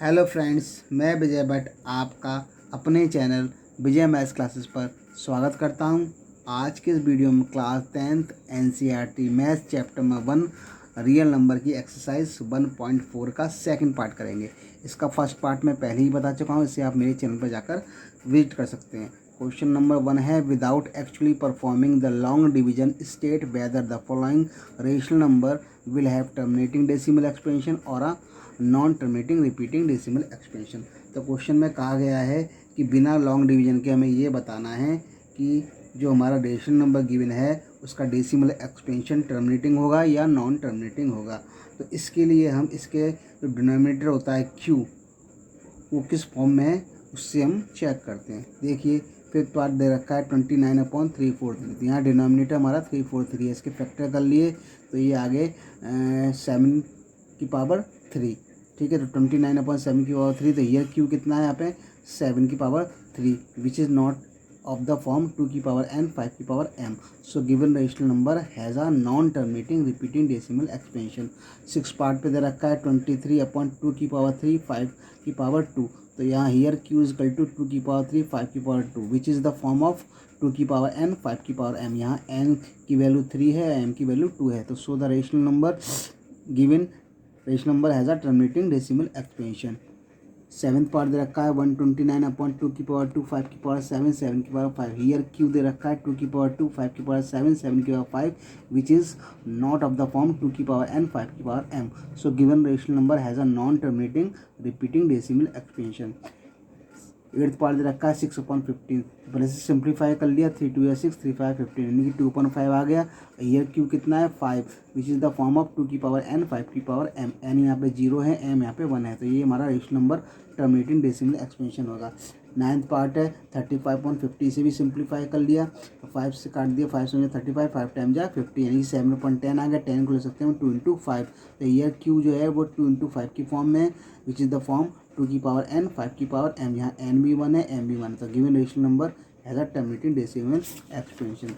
Hello friends, मैं विजय भट्ट आपका अपने चैनल विजय मैथ्स क्लासेस पर स्वागत करता हूं। आज के इस वीडियो में class 10th NCERT maths chapter number 1 real number की एक्सरसाइज 1.4 का सेकंड पार्ट करेंगे। इसका फर्स्ट पार्ट मैं पहले ही बता चुका हूं, इसे आप मेरे चैनल पर जाकर विजिट कर सकते हैं। क्वेश्चन नंबर 1 है, without actually performing the long division state whether the following rational number will have terminating decimal expansion और a non terminating repeating decimal expansion. तो क्वेश्चन में कहा गया है कि बिना लॉन्ग डिवीजन के हमें ये बताना है कि जो हमारा रेशनल नंबर गिवन है उसका डेसिमल एक्सपेंशन टर्मिनेटिंग होगा या नॉन टर्मिनेटिंग होगा। तो इसके लिए हम इसके जो डिनोमिनेटर होता है क्यू, वो किस फॉर्म में है उससे हम चेक करते हैं। देखिए, फिफ्थ पार्ट दे रखा है 29/343। तो यहाँ डिनोमिनेटर हमारा 343 है, इसके फैक्टर कर लिए तो ये आगे 7 की पावर 3, ठीक है। तो 29/7 की पावर 3, तो ईयर क्यू कितना है यहाँ पे 7 की power 3, which is not of the form 2 की पावर n 5 की power m। So given rational number has a non terminating repeating decimal expansion. 6 part पे दे रखा है 23/2 की पावर 3 5 की पावर 2। तो यहाँ here q is equal to 2 की पावर 3 5 की power 2, which is the form of 2 की पावर n 5 की पावर m। यहाँ n की वैल्यू 3 है, m की वैल्यू 2 है। तो so the rational number given rational number has a terminating decimal expansion. 7th part दे रखा है 129/2 की पावर 2 5 की पावर 7 7 की पावर 5। हीयर क्यू दे रखा है 2 की पावर 2 5 की पावर 7 7 की power 5, which is not of the form 2 की पावर n 5 की power m। So given rational number has a non terminating repeating decimal expansion. 8th part दे रखा है 6/15। पहले से सिंप्लीफाई कर लिया, 3 2 6 3 5 15, यानी कि 2/5 आ गया। ईयर क्यू कितना है 5, which is the form of 2 की पावर n 5 की पावर m। n यहाँ पे 0 है, m यहाँ पे 1 है, तो ये हमारा rational number terminating decimal expansion होगा। 9th पार्ट है 35/50, से भी सिंप्लीफाई कर लिया, 5 से काट दिया, 5 से 35 5 टाइम जा 50, यानी कि 7/10 आ गया। 10 को ले सकते हैं 2 × 5। तो ईयर क्यू जो है वो 2 × 5 की फॉर्म में है, विच इज़ द फॉर्म 2 की पावर n 5 की पावर m। यहाँ n भी 1 है, m भी 1 है, तो given rational number has a terminating decimal expansion.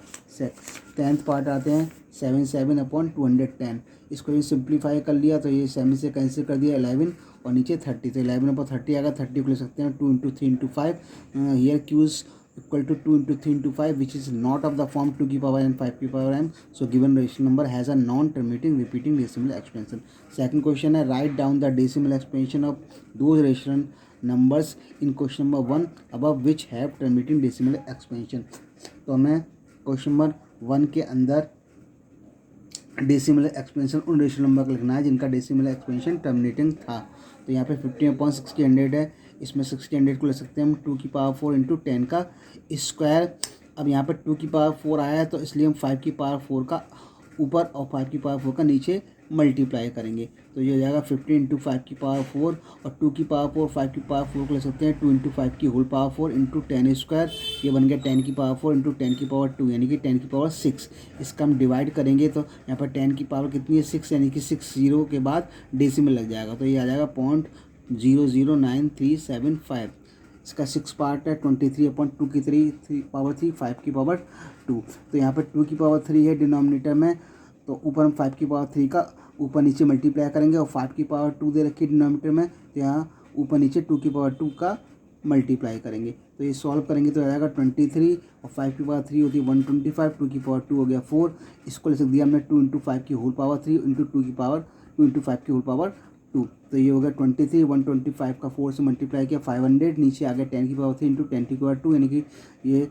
10th part आते हैं 77/210। इसको भी सिंप्लीफाई कर लिया, तो ये 7 से कैंसिल कर दिया 11 और नीचे 30, तो 11/30 आएगा। 30 को ले सकते हैं 2 × 3 × 5। Here q is equal to 2 × 3 × 5, which is not of the form 2 की पावर n 5 की power m। So given rational number has a non terminating repeating decimal expansion. Second question है, write down the decimal expansion of those rational numbers in question number 1 above which have terminating decimal expansion. तो हमें question number 1 के अंदर decimal expansion उन rational number का लिखना है जिनका डेसिमल एक्सपेंशन टर्मिनेटिंग था। तो यहाँ पे 50/60 है, इसमें 60 को ले सकते हैं हम 2 की पावर 4 × 10 का स्क्वायर। अब यहाँ पे 2 की पावर 4 आया है, तो इसलिए हम 5 की पावर 4 का ऊपर और 5 की पावर 4 का नीचे मल्टीप्लाई करेंगे। तो ये हो जाएगा 50 × 5 की पावर 4 और 2 की पावर 4 5 की पावर 4 को ले सकते हैं 2 × 5 की होल पावर 4 × 10 स्क्वायर। ये बन गया 10 की पावर 4 × 10 की पावर 2, यानी कि 10 की पावर 6। इसका हम डिवाइड करेंगे तो यहाँ पर 10 की पावर कितनी है 6, यानी कि 6 0 के बाद डेसिमल लग जाएगा, तो ये आ जाएगा 0.009375। इसका 6 पार्ट है 23/2 की 3 पावर 3 5 की पावर 2। तो यहाँ पर 2 की पावर 3 है डिनोमिनेटर में, तो ऊपर हम 5 की पावर 3 का ऊपर नीचे मल्टीप्लाई करेंगे और 5 की पावर 2 दे रखी है डिनोमिनेटर में, तो यहाँ ऊपर नीचे 2 की पावर 2 का मल्टीप्लाई करेंगे। तो ये सॉल्व करेंगे तो आ जाएगा 23 और 5 की पावर 3 होती है 125, 2 की पावर 2 हो गया 4। इसको ले सकते दिया हमने 2 × 5 की होल पावर 3 × 2 की पावर 2 × 5 की होल पावर 2। तो ये हो गया 23, 125 का 4 से मल्टीप्लाई किया 500, नीचे आ गया 10 की पावर 3 × 10 की पावर 2, यानी कि ये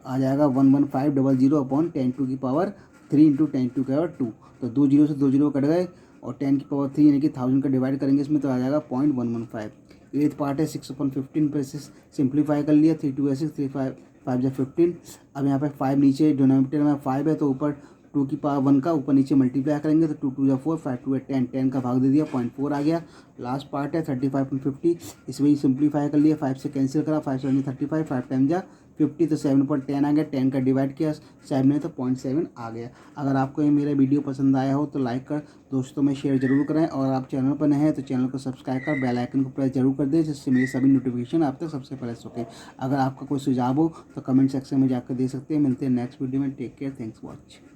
आ जाएगा 11500/10 की पावर 3 × 10 की पावर 2। तो 2 0 से 2 0 कट गए और 10 की पावर 3 यानी कि 1000 का डिवाइड करेंगे इसमें, तो आ जाएगा 0.115। 8th पार्ट है 6/15 पर से सिंप्लीफाई कर लिया, 3 2 6 3 5 5 15। अब यहाँ पे 5 नीचे डिनोमिनेटर में 5 है, तो ऊपर 2 की पावर 1 का ऊपर नीचे मल्टीप्लाई करेंगे, तो 2 2 4 5 2 10 10 का भाग दे दिया 0.4 आ गया। लास्ट पार्ट है 35/50, इसमें ही सिंप्लीफाई कर लिया, 5 से कैंसिल करा, 5 से 35 5 टाइम जा 50, तो 7/10 आ गया। 10 का डिवाइड किया 7 में, तो 0.7 आ गया। अगर आपको ये मेरा वीडियो पसंद आया हो तो लाइक कर दोस्तों में शेयर जरूर करें, और आप चैनल पर नए हैं तो चैनल को सब्सक्राइब कर बेल आइकन को प्रेस जरूर कर दें, जिससे मेरे सभी नोटिफिकेशन आप तक सबसे पहले सके। अगर आपका कोई सुझाव हो तो कमेंट सेक्शन में जाकर दे सकते हैं। मिलते हैं नेक्स्ट वीडियो में, take care, thanks for watching.